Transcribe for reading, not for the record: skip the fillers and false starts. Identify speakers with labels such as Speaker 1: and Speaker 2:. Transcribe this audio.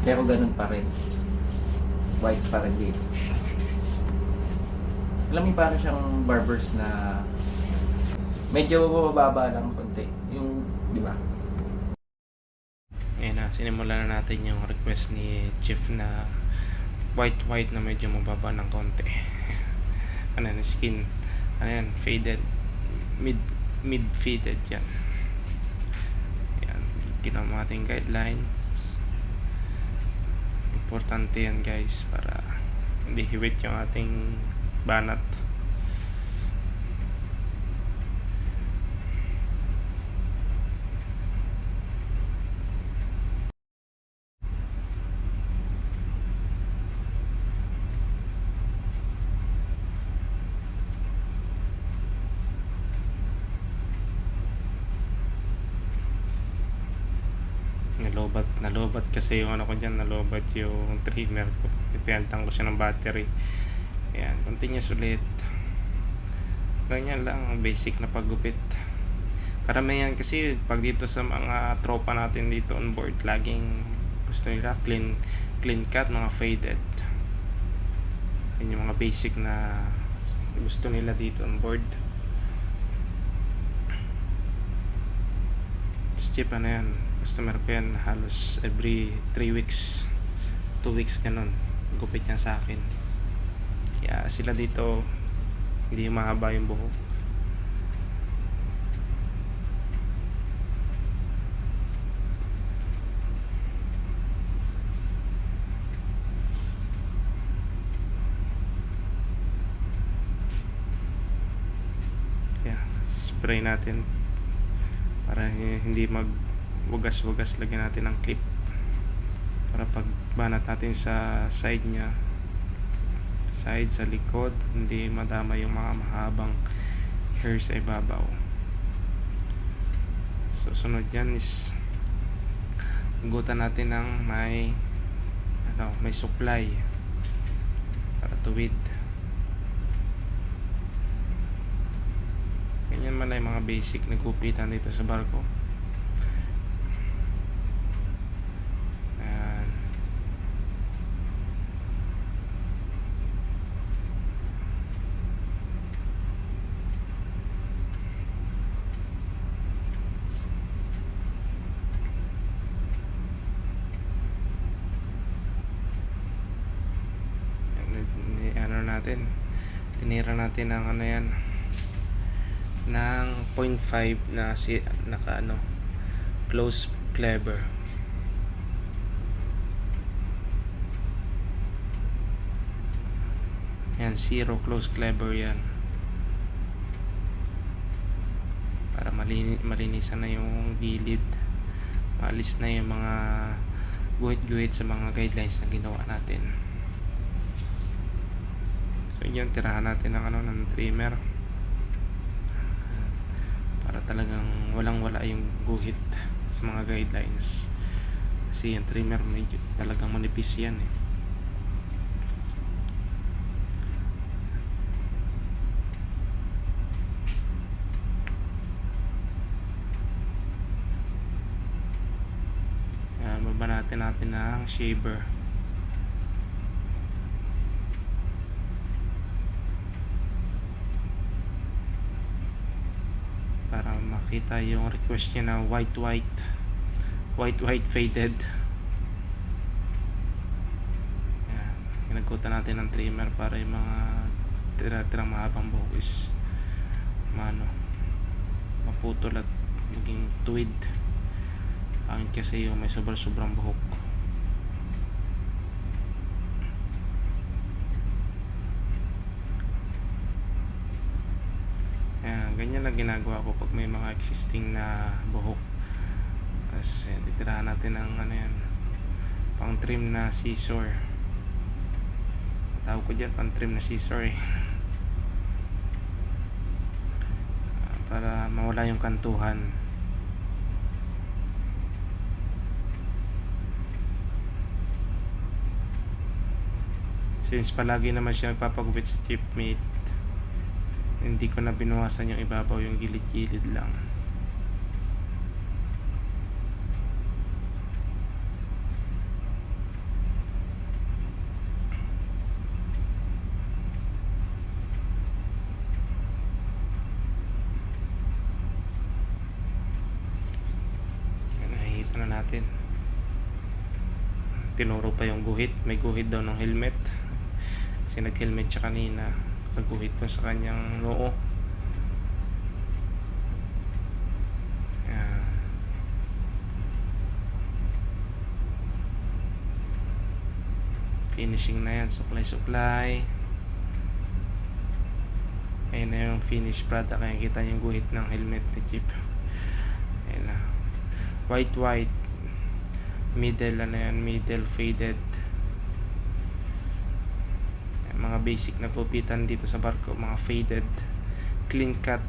Speaker 1: Pero ganun pa rin. White pa rin dito. Alam mo, parang siyang barbers na medyo mababa lang konti. Yung, di ba?
Speaker 2: Ayan na, sinimulan na natin yung request ni Chief na white na medyo mababa ng konti. Ano yan, skin. Ano yan, faded. Mid faded yan. Ayan, ginawa natin guideline. Importante yan guys, para hindi hiwit yung ating banat. Nalobat kasi yung ano ko dyan, nalobat yung trimmer ko. Ipinalitan ko siya ng battery. Ayan, continuous ulit. Ganyan lang, basic na paggupit. Karamihan kasi pag dito sa mga tropa natin dito on board, laging gusto nila clean cut, mga faded. Yan yung mga basic na gusto nila dito on board. Tapos cheap na yan, customer ko yan halos every 3 weeks 2 weeks ganun, gupit yan sa akin. Kaya sila dito hindi mahaba yung buhok. Kaya spray natin para hindi magwagas-wagas. Lagyan natin ng clip para pag banat natin sa side nya, sa likod, hindi madama yung mga mahabang hair sa ibabaw. So sunod yan is gutan natin ng may supply para tuwid. Ganyan man ay mga basic na gupitan dito sa barko. Tinira natin ng ano yan, ng 0.5 na close clever. Yan, 0 close clever yan, para malinisan na yung gilid, maalis na yung mga guhit-guhit sa mga guidelines na ginawa natin. So yun, tirahan natin ng trimmer para talagang walang-wala yung guhit sa mga guidelines, kasi yung trimmer medyo talagang manipis yan eh. Babanatin natin ng shaver para makita yung request niya na white faded. Yan, ginagkutan natin ng trimmer para yung mga tira-tirang mahabang buhok is maputol at maging tuwid. Pangit kasi yung may sobrang buhok. Ayan, ganyan lang ginagawa ko pag may mga existing na buhok. Tapos titirahan natin ng pang trim na scissor. Tawag ko dyan, pang trim na scissor eh. Para mawala yung kantuhan. Since palagi naman siya nagpapagupit sa chipmate, hindi ko na binuwasan yung ibabaw, yung gilid-gilid lang. natin. Tinuro pa yung guhit, may guhit daw ng helmet kasi nag helmet siya kanina, kaguhit to sa kanyang noo. Yan. Finishing na yan, supply. Ayun na yung finished product. Kaya kita yung guhit ng helmet ni Jeep. Ayun na. White. Middle faded. Mga basic na gupitan dito sa barko. Mga faded. Clean cut.